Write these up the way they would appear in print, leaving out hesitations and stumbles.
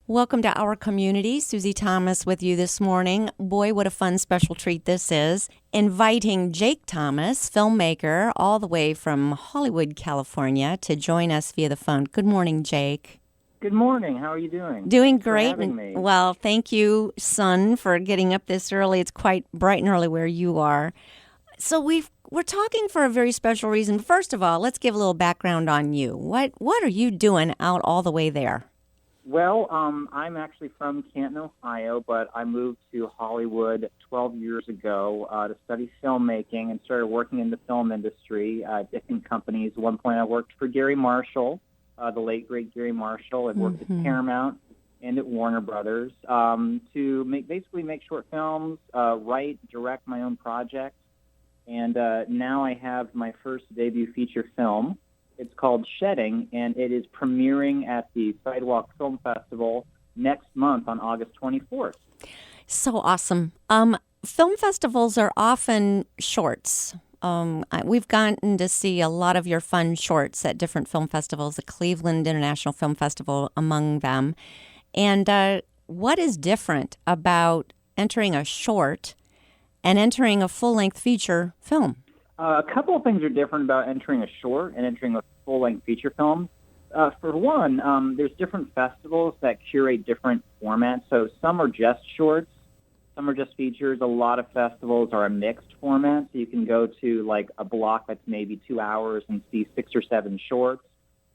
Welcome to our community. Susie Thomas with you this morning. Boy, what a fun special treat this is. Inviting Jake Thomas, filmmaker, all the way from Hollywood, California, to join us via the phone. Good morning, Jake. Good morning. How are you doing? Doing Thanks for great. having me. Well, thank you, son, for getting up this early. It's quite bright and early where you are. So we're talking for a very special reason. First of all, let's give a little background on you. What are you doing out all the way there? Well, I'm actually from Canton, Ohio, but I moved to Hollywood 12 years ago to study filmmaking and started working in the film industry at different companies. At one point, I worked for Gary Marshall, the late, great Gary Marshall. I worked at Paramount and at Warner Brothers to basically make short films, write, direct my own projects. And now I have my first debut feature film. It's called Shedding, and it is premiering at the Sidewalk Film Festival next month on August 24th. So awesome. Film festivals are often shorts. We've gotten to see a lot of your fun shorts at different film festivals, the Cleveland International Film Festival among them. And what is different about entering a short and entering a full-length feature film? A couple of things are different about entering a short and entering a full-length feature film. For one, there's different festivals that curate different formats. So some are just shorts, some are just features. A lot of festivals are a mixed format. So you can go to like a block that's maybe 2 hours and see 6 or 7 shorts,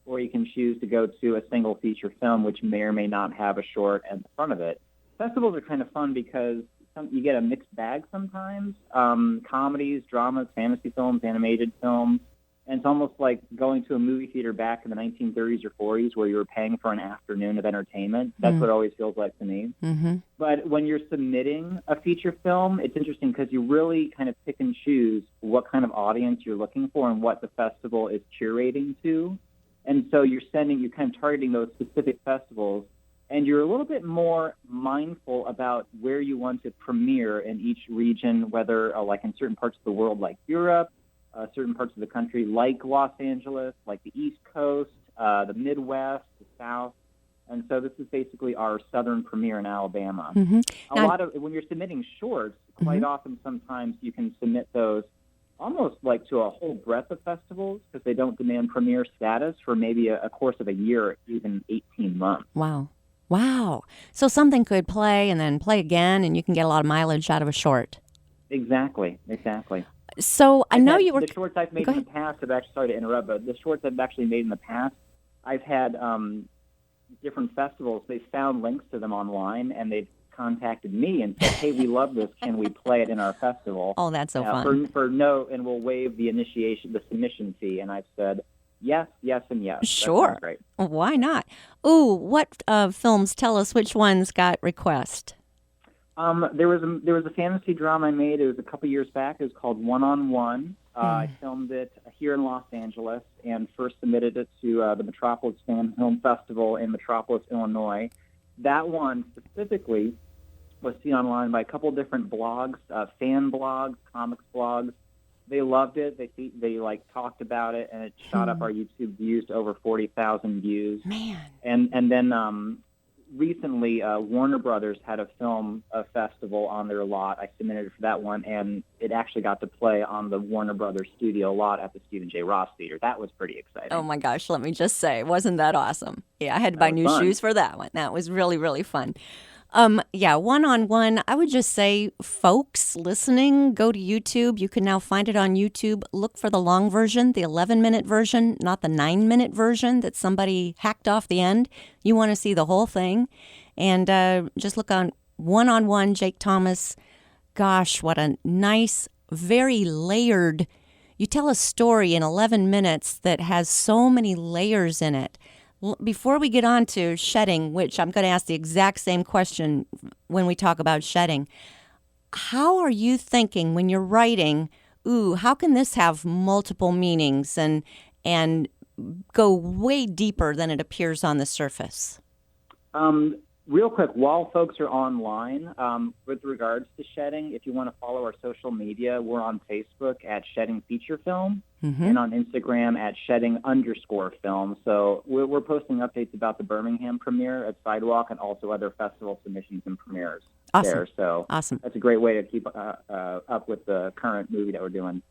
or you can choose to go to a single feature film, which may or may not have a short at the front of it. Festivals are kind of fun because you get a mixed bag sometimes, comedies, dramas, fantasy films, animated films, and it's almost like going to a movie theater back in the 1930s or 40s where you were paying for an afternoon of entertainment. That's what it always feels like to me. Mm-hmm. But when you're submitting a feature film, it's interesting because you really kind of pick and choose what kind of audience you're looking for and what the festival is curating to. And so you're kind of targeting those specific festivals. And you're a little bit more mindful about where you want to premiere in each region, whether like in certain parts of the world like Europe, certain parts of the country like Los Angeles, like the East Coast, the Midwest, the South. And so this is basically our southern premiere in Alabama. Mm-hmm. When you're submitting shorts, quite often sometimes you can submit those almost like to a whole breadth of festivals because they don't demand premiere status for maybe a course of a year or even 18 months. Wow. So something could play and then play again, and you can get a lot of mileage out of a short. Exactly. So I know you were... The shorts I've made in the past have actually, sorry to interrupt, but the shorts I've actually made in the past, I've had different festivals. They found links to them online, and they've contacted me and said, hey, we love this. Can we play it in our festival? Oh, that's so fun. And we'll waive the submission fee. And I've said, yes, and yes. Sure. Great. Why not? Ooh, what films? Tell us which ones got request. There was a fantasy drama I made. It was a couple years back. It was called One-on-One. I filmed it here in Los Angeles and first submitted it to the Metropolis Film Festival in Metropolis, Illinois. That one specifically was seen online by a couple different blogs, fan blogs, comics blogs. They loved it. They talked about it, and it shot up our YouTube views to over 40,000 views. Man. And then recently, Warner Brothers had a festival on their lot. I submitted for that one, and it actually got to play on the Warner Brothers studio lot at the Stephen J. Ross Theater. That was pretty exciting. Oh my gosh, let me just say, wasn't that awesome? Yeah, I had to buy new shoes for that one. That was really, really fun. One-on-one, I would just say, folks listening, go to YouTube. You can now find it on YouTube. Look for the long version, the 11-minute version, not the 9-minute version that somebody hacked off the end. You want to see the whole thing. And just look on One-on-One, Jake Thomas. Gosh, what a nice, very layered. You tell a story in 11 minutes that has so many layers in it. Before we get on to Shedding, which I'm going to ask the exact same question when we talk about Shedding, how are you thinking when you're writing, how can this have multiple meanings and go way deeper than it appears on the surface? Real quick, while folks are online, with regards to shedding, if you want to follow our social media, we're on Facebook at Shedding Feature Film and on Instagram at Shedding_film. So we're posting updates about the Birmingham premiere at Sidewalk and also other festival submissions and premieres there. So that's a great way to keep up with the current movie that we're doing.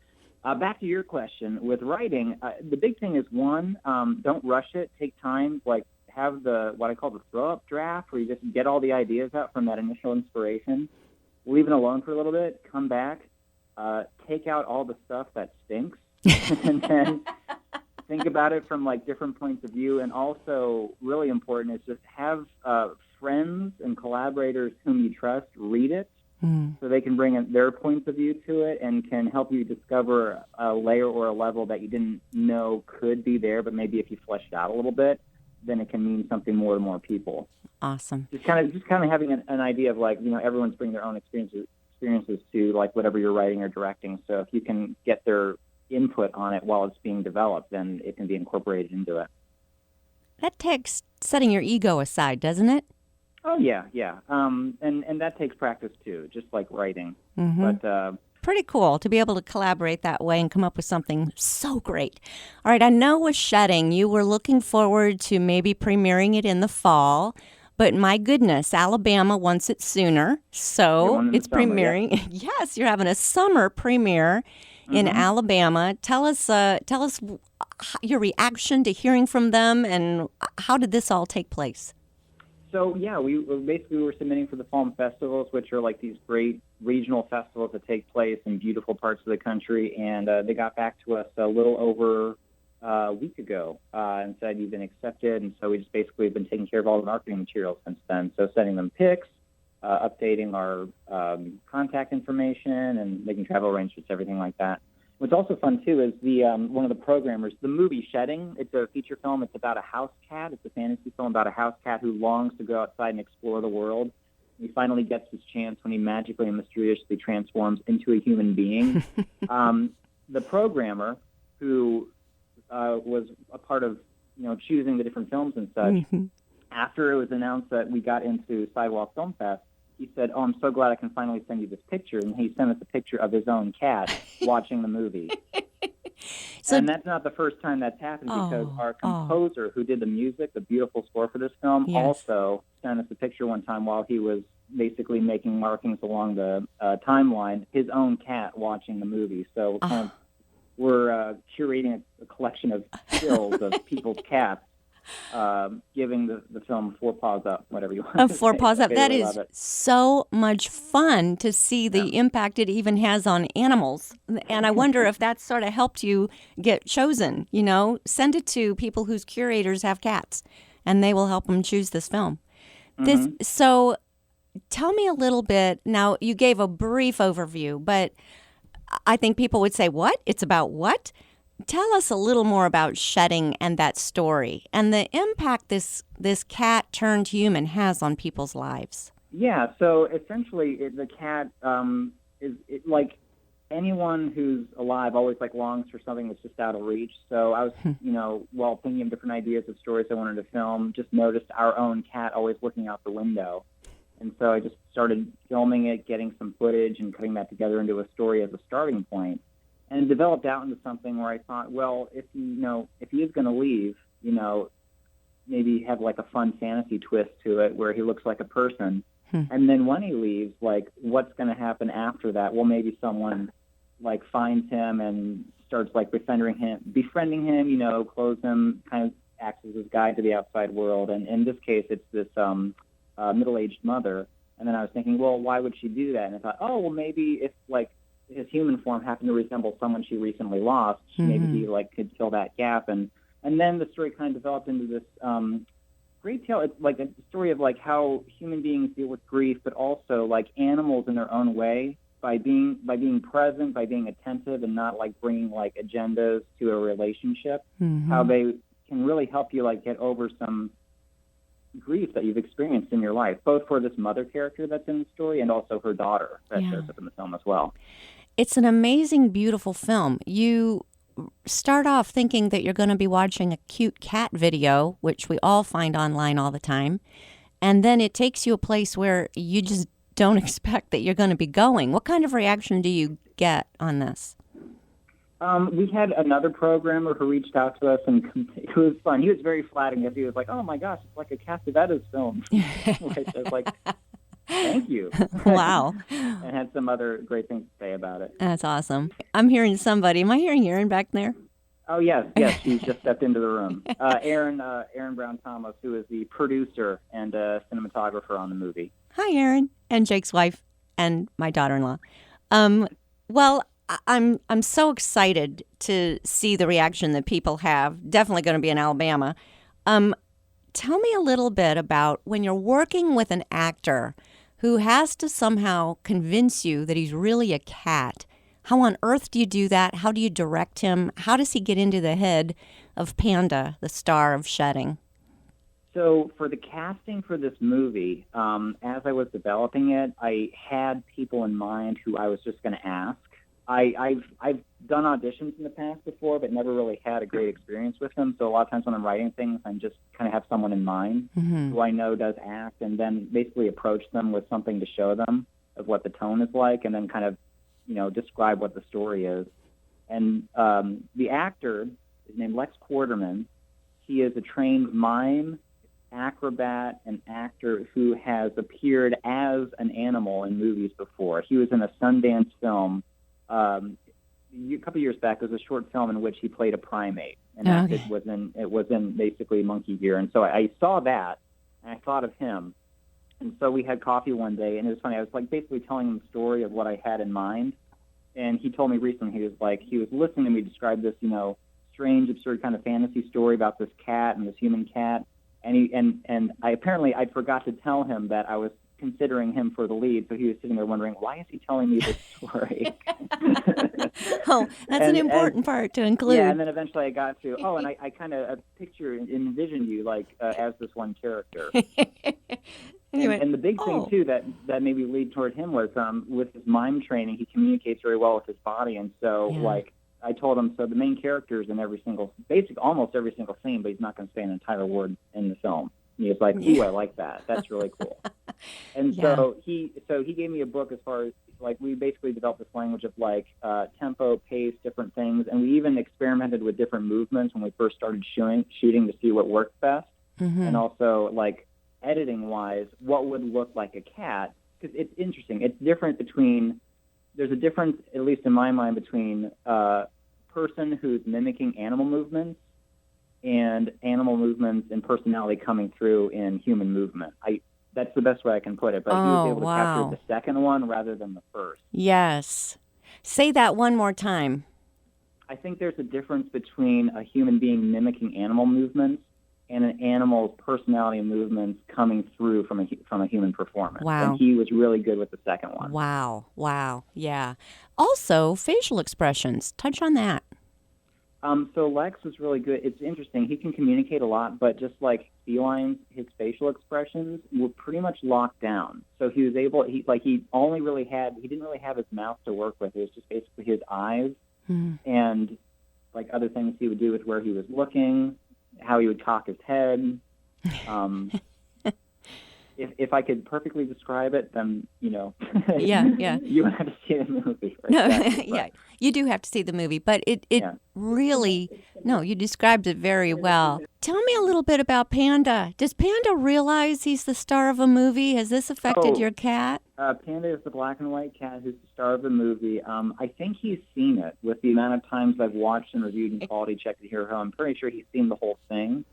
Back to your question, with writing, the big thing is, one, don't rush it. Take time, like, have what I call the throw-up draft, where you just get all the ideas out from that initial inspiration, leave it alone for a little bit, come back, take out all the stuff that stinks, and then think about it from like different points of view. And also, really important is just have friends and collaborators whom you trust read it, so they can bring in their points of view to it and can help you discover a layer or a level that you didn't know could be there, but maybe if you flesh it out a little bit, then it can mean something more to more people. Awesome. Just kind of having an idea of, like, everyone's bringing their own experiences to like whatever you're writing or directing. So if you can get their input on it while it's being developed, then it can be incorporated into it. That takes setting your ego aside, doesn't it? Oh yeah. And that takes practice too, just like writing. But pretty cool to be able to collaborate that way and come up with something so great. All right, I know with Shedding, you were looking forward to maybe premiering it in the fall, but my goodness, Alabama wants it sooner, so it's premiering. Yeah. Yes, you're having a summer premiere in Alabama. Tell us your reaction to hearing from them, and how did this all take place? So, yeah, we were submitting for the Film Festivals, which are like these great regional festivals that take place in beautiful parts of the country. And they got back to us a little over a week ago and said, you've been accepted. And so we just basically have been taking care of all the marketing materials since then. So sending them pics, updating our contact information, and making travel arrangements, everything like that. What's also fun, too, is one of the programmers, the movie Shedding. It's a feature film. It's about a house cat. It's a fantasy film about a house cat who longs to go outside and explore the world. He finally gets his chance when he magically and mysteriously transforms into a human being. The programmer, who was a part of choosing the different films and such, after it was announced that we got into Sidewalk Film Fest, he said, "Oh, I'm so glad I can finally send you this picture." And he sent us a picture of his own cat watching the movie. And that's not the first time that's happened, because our composer who did the music, the beautiful score for this film, also sent us a picture one time while he was basically making markings along the timeline, his own cat watching the movie. So we're curating a collection of stills of people's cats giving the film 4 paws up, whatever you want to 4 say. paws up. That is so much fun to see the impact it even has on animals. And I wonder if that sort of helped you get chosen. Send it to people whose curators have cats, and they will help them choose this film. So tell me a little bit. Now, you gave a brief overview, but I think people would say, what? It's about what? Tell us a little more about Shedding and that story and the impact this cat turned human has on people's lives. Yeah, so essentially the cat is like anyone who's alive always longs for something that's just out of reach. So I was, while thinking of different ideas of stories I wanted to film, just noticed our own cat always looking out the window. And so I just started filming it, getting some footage and putting that together into a story as a starting point. And it developed out into something where I thought, well, if he is going to leave, maybe have like a fun fantasy twist to it where he looks like a person. And then when he leaves, what's going to happen after that? Well, maybe someone finds him and starts befriending him, clothes him, kind of acts as his guide to the outside world. And in this case, it's this middle-aged mother. And then I was thinking, well, why would she do that? And I thought, oh, well, maybe if his human form happened to resemble someone she recently lost, maybe he could fill that gap. And then the story kind of developed into this great tale. It's like a story of how human beings deal with grief, but also animals in their own way, by being present, by being attentive, and not bringing agendas to a relationship. How they can really help you get over some grief that you've experienced in your life, both for this mother character that's in the story and also her daughter that shows up in the film as well. It's an amazing, beautiful film. You start off thinking that you're going to be watching a cute cat video, which we all find online all the time. and then it takes you a place where you just don't expect that you're going to be going. What kind of reaction do you get on this? We had another programmer who reached out to us, and it was fun. He was very flattering. He was like, "Oh my gosh, it's like a Cassavetes film." Which I was like, "Thank you." Wow. And had some other great things to say about it. That's awesome. I'm hearing somebody. Am I hearing Erin back there? Oh yes, she just stepped into the room. Erin Brown Thomas, who is the producer and cinematographer on the movie. Hi, Erin, and Jake's wife, and my daughter-in-law. Well, I'm so excited to see the reaction that people have. Definitely going to be in Alabama. Tell me a little bit about when you're working with an actor who has to somehow convince you that he's really a cat. How on earth do you do that? How do you direct him? How does he get into the head of Panda, the star of Shedding? So for the casting for this movie, as I was developing it, I had people in mind who I was just going to ask. I've done auditions in the past before, but never really had a great experience with them. So a lot of times when I'm writing things, I just kind of have someone in mind who I know does act, and then basically approach them with something to show them of what the tone is like, and then kind of, describe what the story is. And the actor is named Lex Quarterman. He is a trained mime, acrobat, and actor who has appeared as an animal in movies before. He was in a Sundance film a couple years back. There was a short film in which he played a primate, and it was in basically monkey gear. And so I saw that, and I thought of him. And so we had coffee one day, and it was funny. I was like basically telling him the story of what I had in mind, and he told me recently he was listening to me describe this strange, absurd kind of fantasy story about this cat and this human cat, and I forgot to tell him that I was considering him for the lead, so he was sitting there wondering, why is he telling me this story? Oh, that's an important part to include. Yeah, and then eventually I got to, and I kind of envisioned you as this one character. And the big thing, too, that made me lead toward him was with his mime training, he communicates very well with his body, and so, I told him, so the main character is in almost every single scene, but he's not going to say an entire word in the film. He was like, ooh, I like that. That's really cool. And so he gave me a book as far as, we basically developed this language of, tempo, pace, different things. And we even experimented with different movements when we first started shooting to see what worked best. Mm-hmm. And also, editing-wise, what would look like a cat. Because it's interesting. It's different there's a difference, at least in my mind, between a person who's mimicking animal movements and animal movements and personality coming through in human movement. That's the best way I can put it, but he was able to capture the second one rather than the first. Yes. Say that one more time. I think there's a difference between a human being mimicking animal movements and an animal's personality and movements coming through from a human performance. Wow. And he was really good with the second one. Wow. Yeah. Also, facial expressions. Touch on that. So Lex was really good. It's interesting. He can communicate a lot, but just like felines, his facial expressions were pretty much locked down. So he was able. He didn't really have his mouth to work with. It was just basically his eyes and other things he would do with where he was looking, how he would cock his head. If I could perfectly describe it, then Yeah. you would have to see the movie. Right? No, yeah, you do have to see the movie, but it really, you described it very well. Tell me a little bit about Panda. Does Panda realize he's the star of a movie? Has this affected your cat? Panda is the black and white cat who's the star of the movie. I think he's seen it with the amount of times I've watched and reviewed and quality checked it here. I'm pretty sure he's seen the whole thing.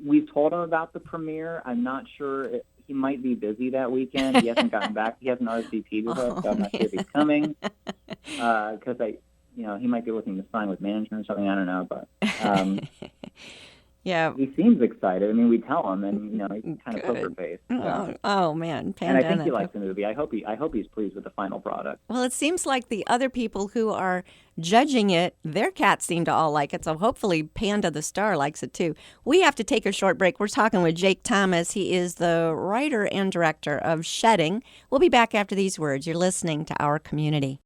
We've told him about the premiere. I'm not sure. He might be busy that weekend. He hasn't gotten back. He hasn't RSVP'd with us, so I'm not sure if he's coming. Because he might be looking to sign with management or something. I don't know, but yeah, he seems excited. I mean, we tell him, and he's kind of poker face. So. Oh man, Panda. And I think he likes the movie. I hope he's pleased with the final product. Well, it seems like the other people who are judging it, their cats seem to all like it. So hopefully Panda the star likes it too. We have to take a short break. We're talking with Jake Thomas. He is the writer and director of Shedding. We'll be back after these words. You're listening to Our Community.